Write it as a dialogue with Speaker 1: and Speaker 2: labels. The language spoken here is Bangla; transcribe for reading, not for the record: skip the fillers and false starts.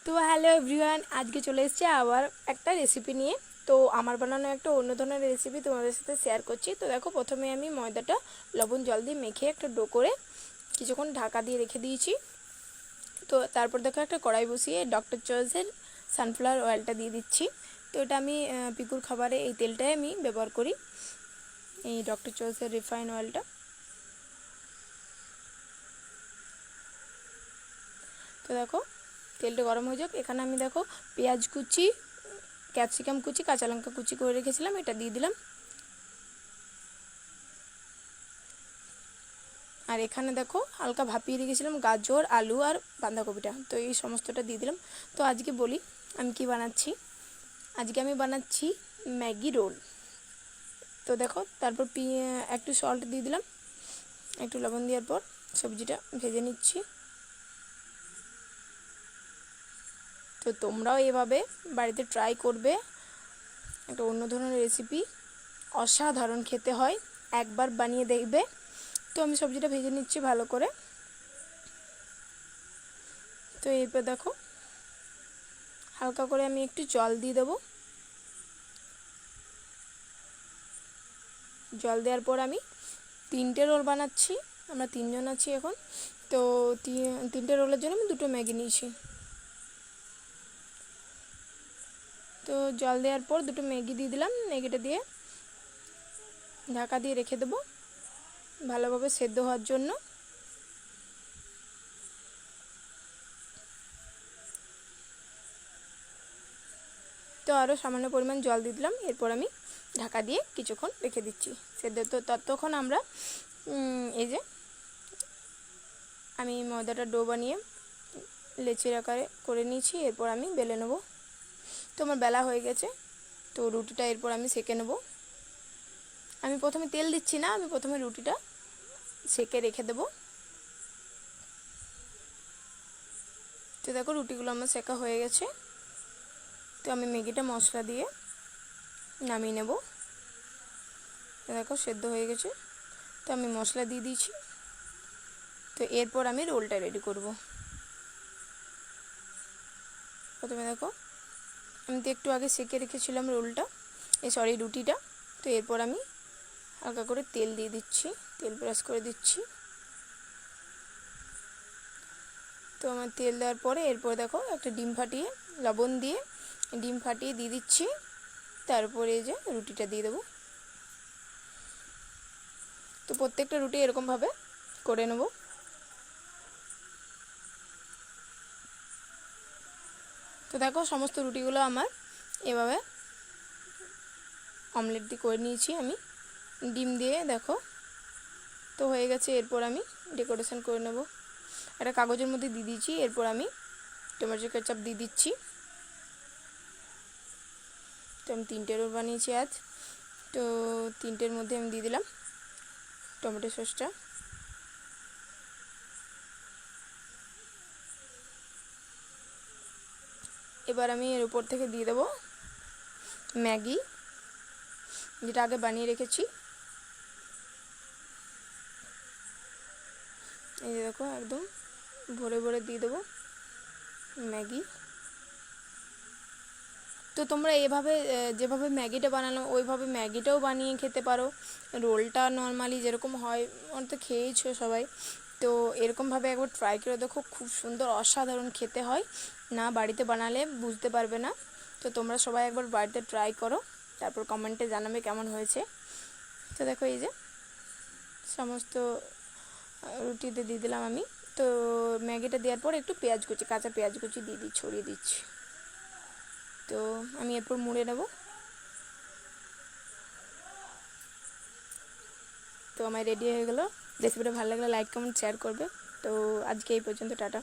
Speaker 1: তো হ্যালো এভরিওয়ান, আজকে চলে এসেছি আবার একটা রেসিপি নিয়ে। তো আমার বানানো একটা অন্য ধরনের রেসিপি তোমাদের সাথে শেয়ার করছি। তো দেখো, প্রথমে আমি ময়দাটা লবণ জল দিয়ে মেখে একটা ডো করে কিছুক্ষণ ঢাকা দিয়ে রেখে দিয়েছি। তো তারপর দেখো একটা কড়াই বসিয়ে ডক্টর চয়েসের সানফ্লাওয়ার অয়েলটা দিয়ে দিচ্ছি। তো এটা আমি পিকুর খাবারে এই তেলটাই আমি ব্যবহার করি, এই ডক্টর চয়েসের রিফাইন অয়েলটা। তো দেখো তেলটা গরম হয়ে যাক। এখানে আমি দেখো পেঁয়াজ কুচি, ক্যাপসিকাম কুচি, কাঁচা লঙ্কা কুচি করে রেখেছিলাম, এটা দিয়ে দিলাম। আর এখানে দেখো হালকা ভাপিয়ে রেখেছিলাম গাজর, আলু আর বাঁধাকপিটা, তো এই সমস্তটা দিয়ে দিলাম। তো আজকে বলি আমি কি বানাচ্ছি। আজকে আমি বানাচ্ছি ম্যাগি রোল। তো দেখো তারপর একটু সল্ট দিয়ে দিলাম, একটু লবণ দেওয়ার পর সবজিটা ভেজে নিচ্ছি। তো তোমরাও এভাবে বাড়িতে ট্রাই করবে, একটা অন্য ধরনের রেসিপি, অসাধারণ খেতে হয়, একবার বানিয়ে দেখবে। তো আমি সবজিটা ভেজে নিচ্ছি ভালো করে। তো এরপর দেখো হালকা করে আমি একটু জল দিয়ে দেবো। জল দেওয়ার পর আমি 3টে রোল বানাচ্ছি, আমরা 3জন আছি এখন। তো 3টে রোলের জন্য আমি 2টো ম্যাগি নিয়েছি। তো জল দেওয়ার পর 2টো ম্যাগি দিয়ে দিলাম। ম্যাগিটা দিয়ে ঢাকা দিয়ে রেখে দেবো ভালোভাবে সেদ্ধ হওয়ার জন্য। তো আরও সামান্য পরিমাণ জল দিয়ে দিলাম। এরপর আমি ঢাকা দিয়ে কিছুক্ষণ রেখে দিচ্ছি সেদ্ধ। তো ততক্ষণ আমরা এই যে আমি ময়দাটা ডো বানিয়ে লেচির আকারে করে নিয়েছি। এরপর আমি বেলে নেব। তো আমার বেলা হয়ে গেছে। তো রুটিটা এরপর আমি সেঁকে নেব। আমি প্রথমে তেল দিচ্ছি না, আমি প্রথমে রুটিটা সেঁকে রেখে দেব। তো দেখো রুটিগুলো আমার সেঁকা হয়ে গেছে। তো আমি ম্যাগিটা মশলা দিয়ে নামিয়ে নেব। দেখো সেদ্ধ হয়ে গেছে। তো আমি মশলা দিয়ে দিয়েছি। তো এরপর আমি রোলটা রেডি করব। প্রথমে দেখো আমি তো একটু আগে সেঁকে রেখেছিলাম রুটিটা। তো এরপর আমি হালকা করে তেল দিয়ে দিচ্ছি, তেল ব্রাশ করে দিচ্ছি। তো আমার তেল দেওয়ার পরে এরপর দেখো একটা ডিম ফাটিয়ে লবণ দিয়ে ডিম ফাটিয়ে দিয়ে দিচ্ছি। তারপরে এই যে রুটিটা দিয়ে দেবো। তো প্রত্যেকটা রুটি এরকমভাবে করে নেব। তো দেখো সমস্ত রুটিগুলো আমার এভাবে অমলেট দিয়ে করে নিয়েছি আমি ডিম দিয়ে। দেখো তো হয়ে গেছে। এরপর আমি ডেকোরেশন করে নেব। একটা কাগজের মধ্যে দিয়ে দিয়েছি। এরপর আমি টমেটো কেচাপ দিয়ে দিচ্ছি। তো আমি 3টে রোল বানিয়েছি আজ। তো 3টের মধ্যে আমি দিয়ে দিলাম টমেটো সসটা। এবার আমি এর উপর থেকে দিয়ে দেবো ম্যাগি, যেটা আগে বানিয়ে রেখেছি। এই দেখো একদম ভরে ভরে দিয়ে দেবো ম্যাগি। তো তোমরা এভাবে যেভাবে ম্যাগিটা বানানো ওইভাবে ম্যাগিটাও বানিয়ে খেতে পারো। রোলটা নর্মালি যেরকম হয় ওটা তো খেয়েইছো সবাই। তো এরকমভাবে একবার ট্রাই করে দেখো, খুব সুন্দর অসাধারণ খেতে হয়, না বাড়িতে বানালে বুঝতে পারবে না। তো তোমরা সবাই একবার বাড়িতে ট্রাই করো, তারপর কমেন্টে জানাবে কেমন হয়েছে। তো দেখো এই যে সমস্ত রুটিতে দিয়ে দিলাম আমি। তো ম্যাগিটা দেওয়ার পর একটু পেঁয়াজ কুচি, কাঁচা পেঁয়াজ কুচি ছড়িয়ে দিচ্ছি। তো আমি এরপর মুড়ে নেব। তো আমার রেডি হয়ে গেল। রেসিপিটা ভালো লাগলে লাইক কমেন্ট শেয়ার করবে। তো আজকে এই পর্যন্ত, টাটা।